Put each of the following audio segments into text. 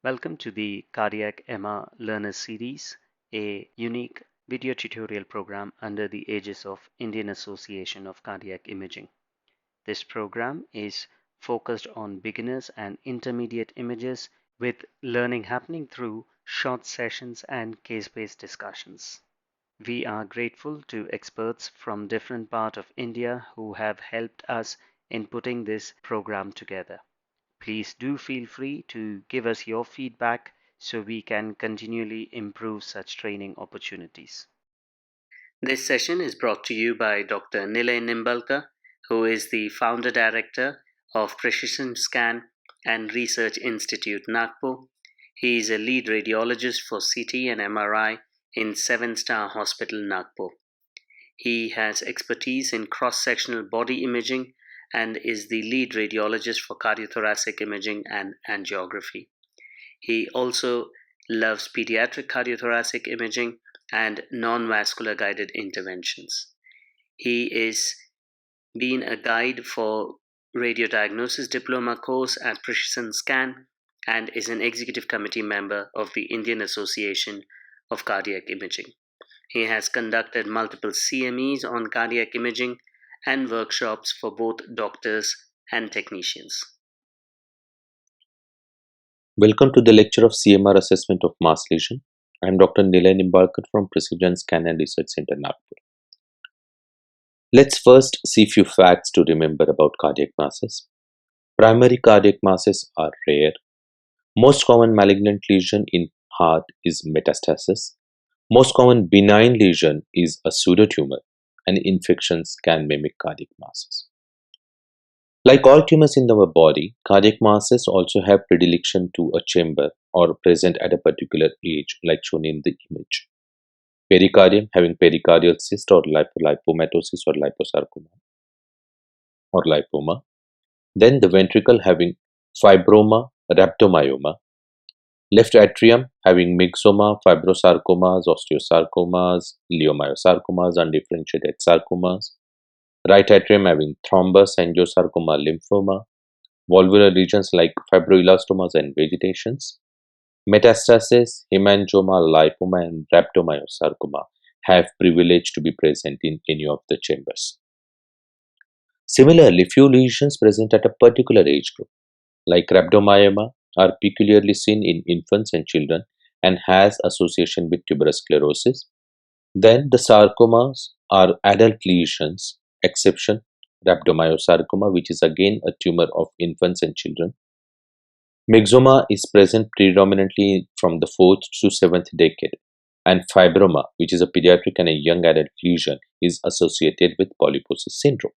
Welcome to the Cardiac MR Learner Series, a unique video tutorial program under the aegis of Indian Association of Cardiac Imaging. This program is focused on beginners and intermediate images with learning happening through short sessions and case-based discussions. We are grateful to experts from different parts of India who have helped us in putting this program together. Please do feel free to give us your feedback so we can continually improve such training opportunities. This session is brought to you by Dr. Nilay Nimbalkar, who is the founder director of Precision Scan and Research Institute, Nagpur. He is a lead radiologist for CT and MRI in 7-Star Hospital, Nagpur. He has expertise in cross-sectional body imaging and is the lead radiologist for cardiothoracic imaging and angiography. He also loves pediatric cardiothoracic imaging and non-vascular guided interventions. He is been a guide for radiodiagnosis diploma course at Precision Scan and is an executive committee member of the Indian Association of Cardiac Imaging. He has conducted multiple CMEs on cardiac imaging and workshops for both doctors and technicians. Welcome to the lecture of CMR assessment of mass lesion. I am Dr. Nilay Nimbalkar from Precision Scan and Research Center, Nagpur. Let's first see few facts to remember about cardiac masses. Primary cardiac masses are rare. Most common malignant lesion in heart is metastasis. Most common benign lesion is a pseudotumor, and infections can mimic cardiac masses. Like all tumors in our body, cardiac masses also have predilection to a chamber or present at a particular age, like shown in the image. Pericardium having pericardial cyst or lipomatosis or liposarcoma or lipoma. Then the ventricle having fibroma, rhabdomyoma. Left atrium having myxoma, fibrosarcomas, osteosarcomas, leiomyosarcomas, undifferentiated sarcomas. Right atrium having thrombus, angiosarcoma, lymphoma. Valvular regions like fibroelastomas and vegetations. Metastasis, hemangioma, lipoma, and rhabdomyosarcoma have privilege to be present in any of the chambers. Similarly, few lesions present at a particular age group, like rhabdomyoma, are peculiarly seen in infants and children and has association with tuberous sclerosis. Then the sarcomas are adult lesions, exception rhabdomyosarcoma, which is again a tumor of infants and children. Myxoma is present predominantly from the 4th to 7th decade, and fibroma, which is a pediatric and a young adult lesion, is associated with polyposis syndrome.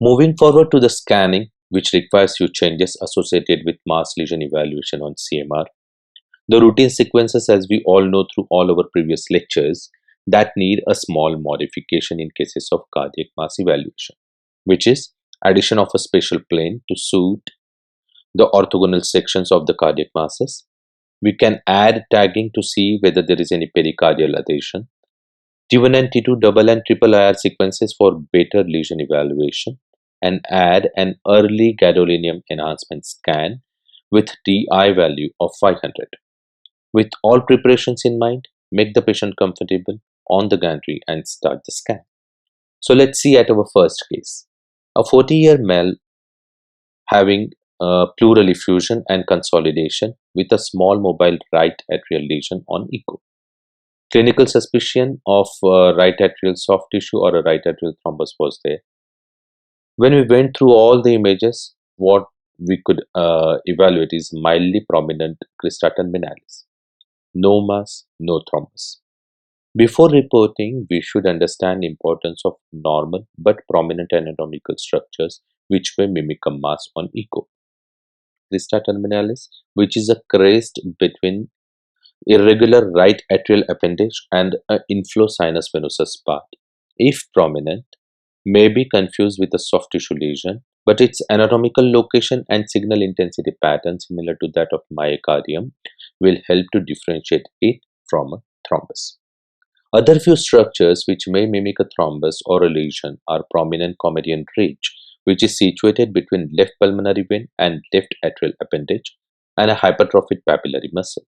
Moving forward to the scanning, which requires few changes associated with mass lesion evaluation on CMR. The routine sequences, as we all know through all our previous lectures, that need a small modification in cases of cardiac mass evaluation, which is addition of a spatial plane to suit the orthogonal sections of the cardiac masses. We can add tagging to see whether there is any pericardial adhesion. T1 and T2 double and triple IR sequences for better lesion evaluation, and add an early gadolinium enhancement scan with TI value of 500. With all preparations in mind, make the patient comfortable on the gantry and start the scan. So let's see at our first case. A 40-year male having pleural effusion and consolidation with a small mobile right atrial lesion on echo. Clinical suspicion of right atrial soft tissue or a right atrial thrombus was there. When we went through all the images, what we could evaluate is mildly prominent crista terminalis. No mass, no thrombus. Before reporting, we should understand the importance of normal but prominent anatomical structures which may mimic a mass on echo. Crista terminalis, which is a crest between irregular right atrial appendage and an inflow sinus venosus part, if prominent, may be confused with a soft tissue lesion, but its anatomical location and signal intensity pattern similar to that of myocardium will help to differentiate it from a thrombus. Other few structures which may mimic a thrombus or a lesion are prominent comedian ridge, which is situated between left pulmonary vein and left atrial appendage, and a hypertrophic papillary muscle.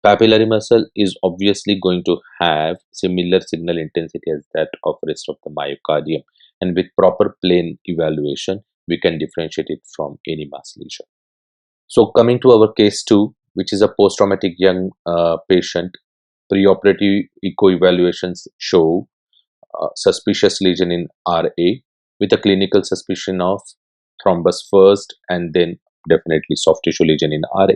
Papillary muscle is obviously going to have similar signal intensity as that of rest of the myocardium, and with proper plane evaluation, we can differentiate it from any mass lesion. So coming to our case 2, which is a post-traumatic young patient, preoperative echo evaluations show suspicious lesion in RA with a clinical suspicion of thrombus first and then definitely soft tissue lesion in RA.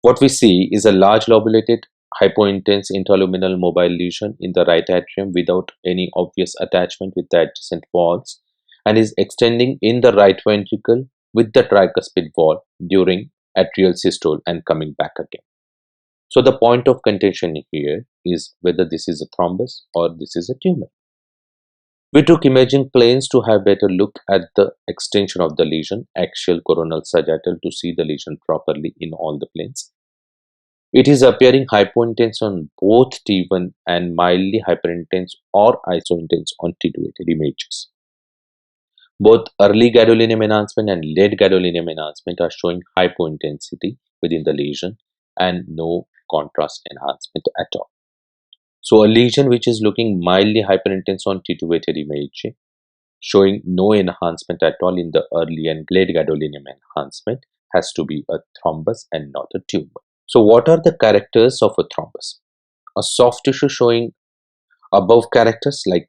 What we see is a large lobulated hypointense intraluminal mobile lesion in the right atrium without any obvious attachment with the adjacent walls, and is extending in the right ventricle with the tricuspid wall during atrial systole and coming back again. So the point of contention here is whether this is a thrombus or this is a tumor. We took imaging planes to have better look at the extension of the lesion, axial, coronal, sagittal, to see the lesion properly in all the planes. It is appearing hypointense on both T1 and mildly hyperintense or isointense on T2-weighted images. Both early gadolinium enhancement and late gadolinium enhancement are showing hypointensity within the lesion and no contrast enhancement at all. So a lesion which is looking mildly hyperintense on T2-weighted image, showing no enhancement at all in the early and late gadolinium enhancement, has to be a thrombus and not a tumor. So what are the characters of a thrombus? A soft tissue showing above characters like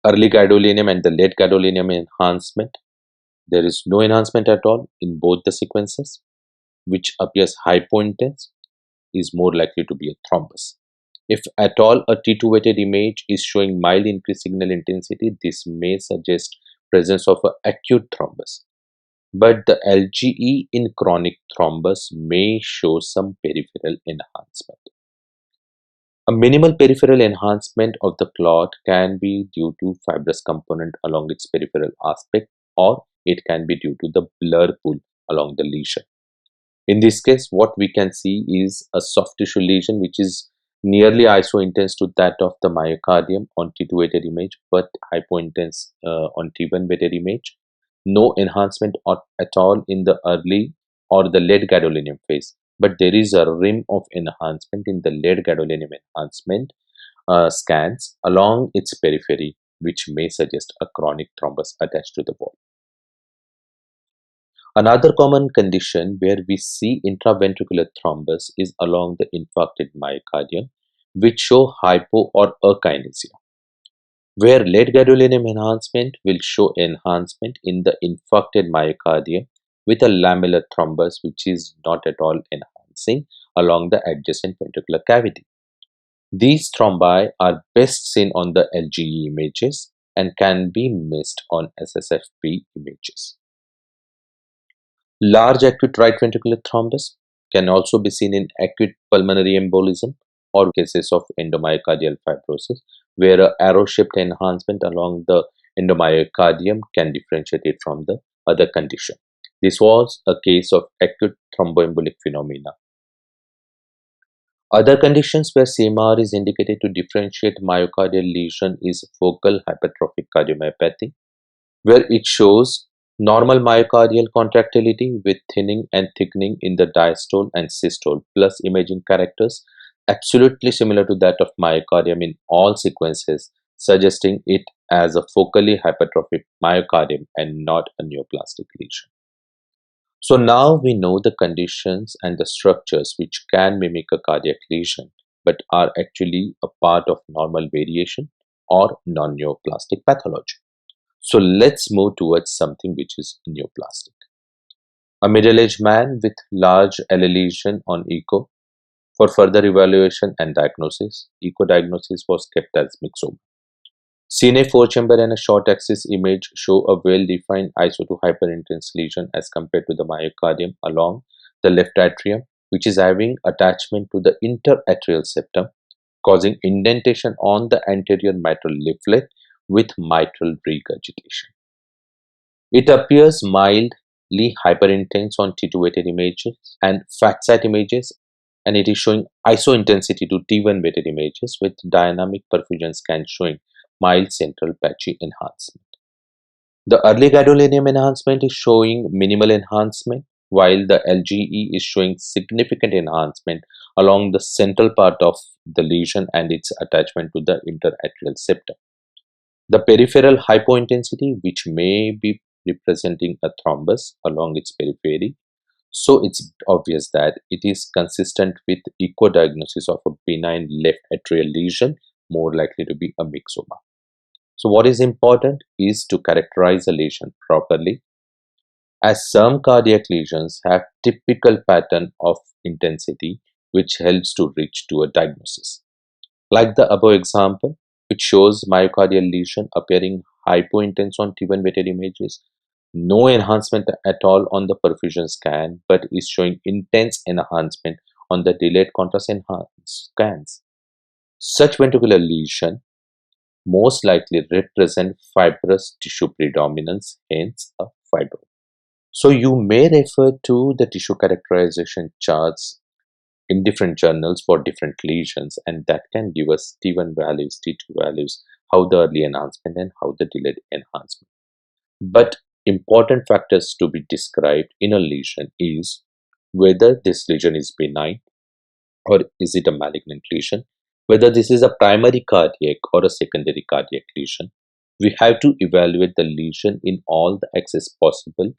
early gadolinium and the late gadolinium enhancement. There is no enhancement at all in both the sequences, which appears hypointense, is more likely to be a thrombus. If at all a T2-weighted image is showing mild increased signal intensity, this may suggest presence of an acute thrombus. But the LGE in chronic thrombus may show some peripheral enhancement. A minimal peripheral enhancement of the clot can be due to fibrous component along its peripheral aspect, or it can be due to the blur pool along the lesion. In this case, what we can see is a soft tissue lesion which is nearly isointense to that of the myocardium on T2-weighted image, but hypointense on T1 weighted image. No enhancement at all in the early or the late gadolinium phase, but there is a rim of enhancement in the late gadolinium enhancement scans along its periphery, which may suggest a chronic thrombus attached to the wall. Another common condition where we see intraventricular thrombus is along the infarcted myocardium, which show hypo or akinesia, where late gadolinium enhancement will show enhancement in the infarcted myocardium with a lamellar thrombus which is not at all enhancing along the adjacent ventricular cavity. These thrombi are best seen on the LGE images and can be missed on SSFP images. Large acute right ventricular thrombus can also be seen in acute pulmonary embolism or cases of endomyocardial fibrosis, where an arrow-shaped enhancement along the endomyocardium can differentiate it from the other condition. This was a case of acute thromboembolic phenomena. Other conditions where CMR is indicated to differentiate myocardial lesion is focal hypertrophic cardiomyopathy, where it shows normal myocardial contractility with thinning and thickening in the diastole and systole, plus imaging characters absolutely similar to that of myocardium in all sequences, suggesting it as a focally hypertrophic myocardium and not a neoplastic lesion. So now we know the conditions and the structures which can mimic a cardiac lesion but are actually a part of normal variation or non-neoplastic pathology. So let's move towards something which is neoplastic. A middle-aged man with large LA lesion on echo. For further evaluation and diagnosis, echo diagnosis was kept as myxoma. Cine 4-chamber and a short axis image show a well-defined ISO2 hyperintense lesion as compared to the myocardium along the left atrium, which is having attachment to the interatrial septum, causing indentation on the anterior mitral leaflet with mitral regurgitation. It appears mildly hyperintense on T2-weighted images and FACSAT images, and it is showing isointensity to T1 weighted images with dynamic perfusion scan showing mild central patchy enhancement. The early gadolinium enhancement is showing minimal enhancement while the LGE is showing significant enhancement along the central part of the lesion and its attachment to the interatrial septum. The peripheral hypointensity, which may be representing a thrombus along its periphery, so it's obvious that it is consistent with echo-diagnosis of a benign left atrial lesion, more likely to be a myxoma. So what is important is to characterize a lesion properly, as some cardiac lesions have typical pattern of intensity which helps to reach to a diagnosis. Like the above example, which shows myocardial lesion appearing hypointense on T1 weighted images, no enhancement at all on the perfusion scan, but is showing intense enhancement on the delayed contrast enhanced scans. Such ventricular lesion most likely represent fibrous tissue predominance, hence a fibro. So you may refer to the tissue characterization charts in different journals for different lesions, and that can give us T1 values, T2 values, how the early enhancement and how the delayed enhancement. But important factors to be described in a lesion is whether this lesion is benign or is it a malignant lesion, whether this is a primary cardiac or a secondary cardiac lesion. We have to evaluate the lesion in all the axes possible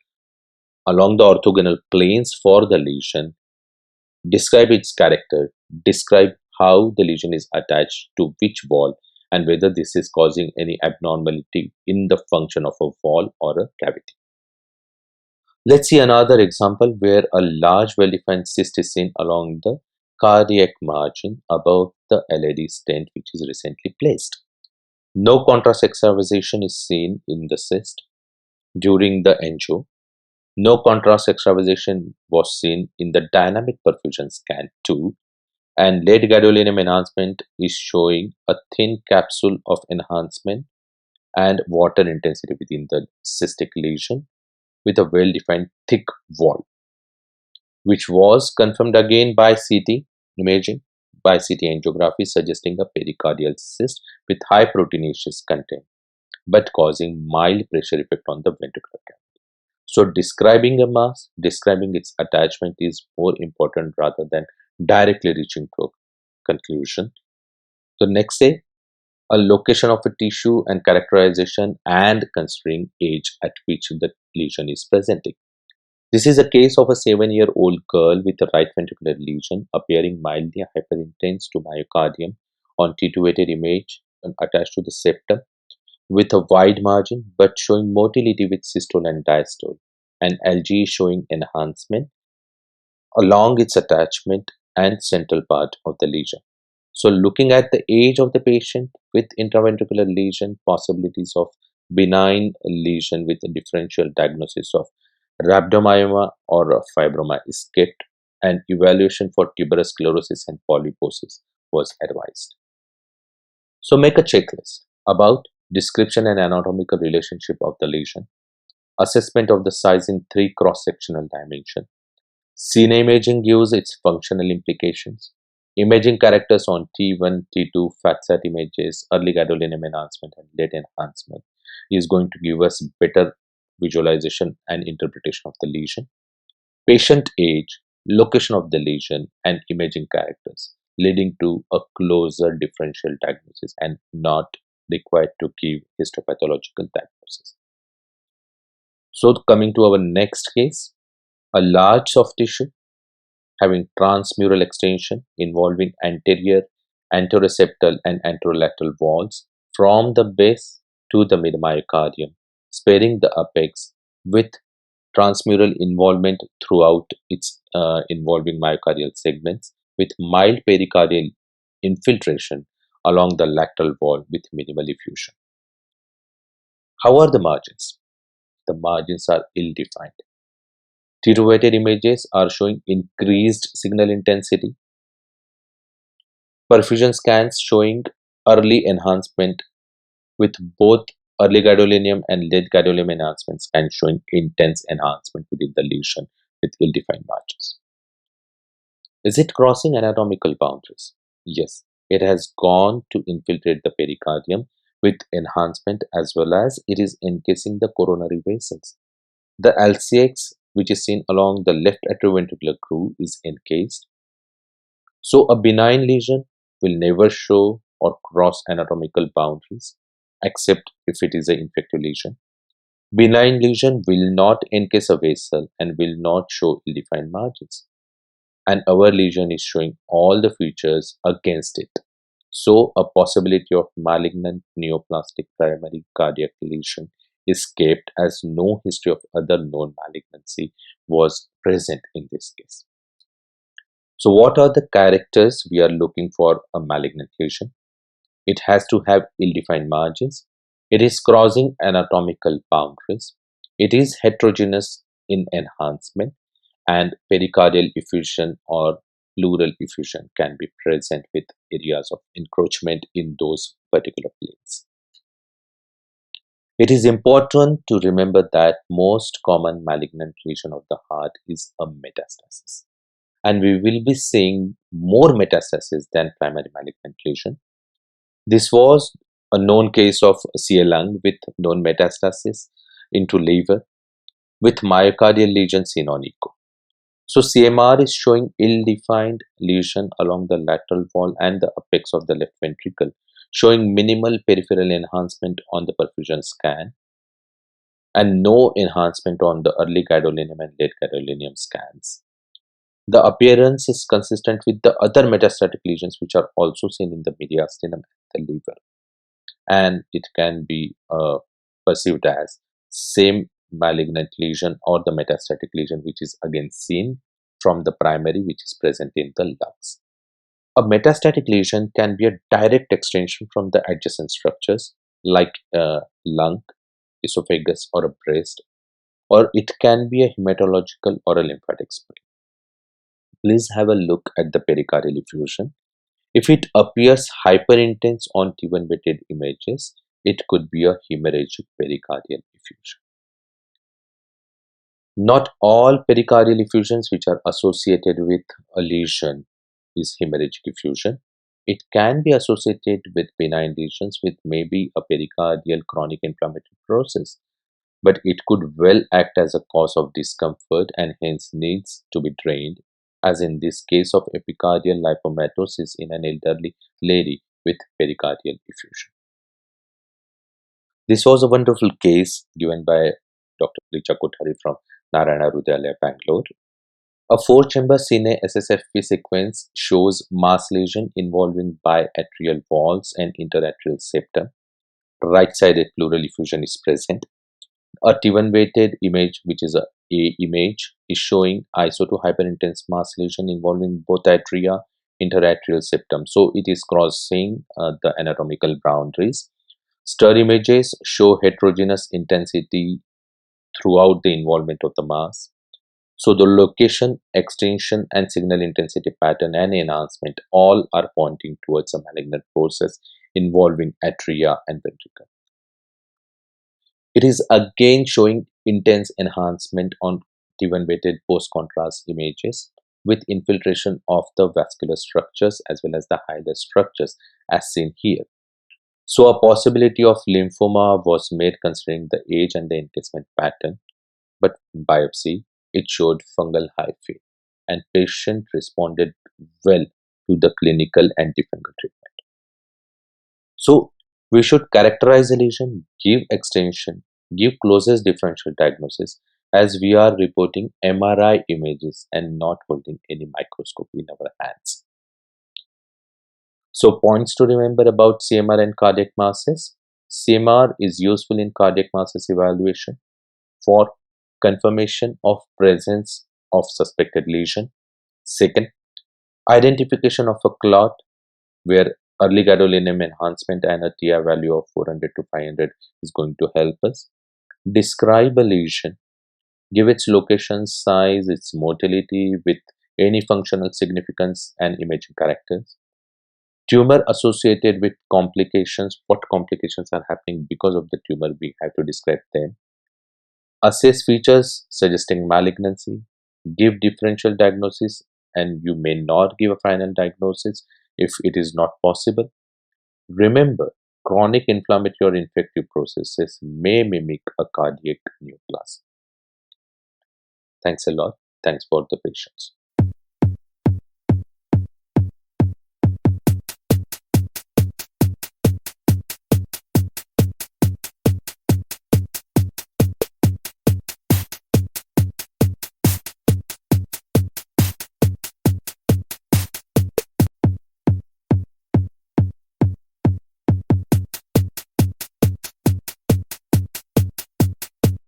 along the orthogonal planes for the lesion, describe its character, describe how the lesion is attached to which wall, and whether this is causing any abnormality in the function of a wall or a cavity. Let's see another example where a large well-defined cyst is seen along the cardiac margin above the LAD stent which is recently placed. No contrast extravasation is seen in the cyst during the angio. No contrast extravasation was seen in the dynamic perfusion scan too, and late gadolinium enhancement is showing a thin capsule of enhancement and water intensity within the cystic lesion with a well-defined thick wall, which was confirmed again by CT imaging, by CT angiography, suggesting a pericardial cyst with high proteinaceous content, but causing mild pressure effect on the ventricular cavity. So describing a mass, describing its attachment is more important rather than directly reaching to a conclusion. So next say, a location of a tissue and characterization and considering age at which the lesion is presenting. This is a case of a 7-year-old girl with a right ventricular lesion appearing mildly hyperintense to myocardium on T2 weighted image and attached to the septum with a wide margin but showing motility with systole and diastole, and LG showing enhancement along its attachment and central part of the lesion. So looking at the age of the patient with intraventricular lesion, possibilities of benign lesion with a differential diagnosis of rhabdomyoma or a fibroma is kept, and evaluation for tuberous sclerosis and polyposis was advised. So make a checklist about description and anatomical relationship of the lesion, assessment of the size in 3 cross-sectional dimensions. Cine imaging gives its functional implications. Imaging characters on T1, T2, FATSAT images, early gadolinium enhancement and late enhancement is going to give us better visualization and interpretation of the lesion. Patient age, location of the lesion and imaging characters, leading to a closer differential diagnosis and not required to give histopathological diagnosis. So coming to our next case, a large soft tissue having transmural extension involving anterior, anteroseptal and anterolateral walls from the base to the mid-myocardium, sparing the apex with transmural involvement throughout its involving myocardial segments with mild pericardial infiltration along the lateral wall with minimal effusion. How are the margins? The margins are ill-defined. T2-weighted images are showing increased signal intensity. Perfusion scans showing early enhancement with both early gadolinium and late gadolinium enhancements and showing intense enhancement within the lesion with ill-defined margins. Is it crossing anatomical boundaries? Yes, it has gone to infiltrate the pericardium with enhancement as well as it is encasing the coronary vessels. The LCX which is seen along the left atrioventricular groove, is encased. So a benign lesion will never show or cross anatomical boundaries except if it is an infective lesion. Benign lesion will not encase a vessel and will not show ill-defined margins. And our lesion is showing all the features against it. So a possibility of malignant neoplastic primary cardiac lesion is kept as no history of other known malignancy was present in this case. So what are the characters we are looking for a malignant lesion? It has to have ill-defined margins. It is crossing anatomical boundaries. It is heterogeneous in enhancement, and pericardial effusion or pleural effusion can be present with areas of encroachment in those particular planes. It is important to remember that most common malignant lesion of the heart is a metastasis, and we will be seeing more metastasis than primary malignant lesion. This was a known case of CA lung with known metastasis into liver with myocardial lesion seen on echo. So CMR is showing ill-defined lesion along the lateral wall and the apex of the left ventricle, showing minimal peripheral enhancement on the perfusion scan and no enhancement on the early gadolinium and late gadolinium scans. The appearance is consistent with the other metastatic lesions which are also seen in the mediastinum and the liver, and it can be perceived as same malignant lesion or the metastatic lesion which is again seen from the primary which is present in the lungs. A metastatic lesion can be a direct extension from the adjacent structures like lung, esophagus or a breast, or it can be a hematological or a lymphatic spleen. Please have a look at the pericardial effusion. If it appears hyperintense on T1 weighted images, it could be a hemorrhagic pericardial effusion. Not all pericardial effusions which are associated with a lesion is hemorrhagic effusion. It can be associated with benign lesions with maybe a pericardial chronic inflammatory process, but it could well act as a cause of discomfort and hence needs to be drained, as in this case of epicardial lipomatosis in an elderly lady with pericardial effusion. This was a wonderful case given by Dr. Richa Kothari from Narayana Hrudayalaya, Bangalore. A 4-chamber Cine SSFP sequence shows mass lesion involving biatrial walls and interatrial septum. Right-sided pleural effusion is present. A T1 weighted image, which is A image, is showing ISO 2 hyperintense mass lesion involving both atria, interatrial septum. So it is crossing the anatomical boundaries. Stir images show heterogeneous intensity throughout the involvement of the mass. So the location, extension, and signal intensity pattern and enhancement all are pointing towards a malignant process involving atria and ventricle. It is again showing intense enhancement on T1 weighted post-contrast images with infiltration of the vascular structures as well as the hilar structures as seen here. So a possibility of lymphoma was made considering the age and the encasement pattern, but in biopsy it showed fungal hyphae and patient responded well to the clinical antifungal treatment. So we should characterize a lesion, give extension, give closest differential diagnosis as we are reporting MRI images and not holding any microscope in our hands. So points to remember about CMR and cardiac masses. CMR is useful in cardiac masses evaluation for confirmation of presence of suspected lesion. Second, identification of a clot where early gadolinium enhancement and a TI value of 400 to 500 is going to help us. Describe a lesion, give its location, size, its motility with any functional significance and imaging characters. Tumor associated with complications, what complications are happening because of the tumor, we have to describe them. Assess features suggesting malignancy, give differential diagnosis, and you may not give a final diagnosis if it is not possible. Remember, chronic inflammatory or infective processes may mimic a cardiac neoplasm. Thanks a lot. Thanks for the patience.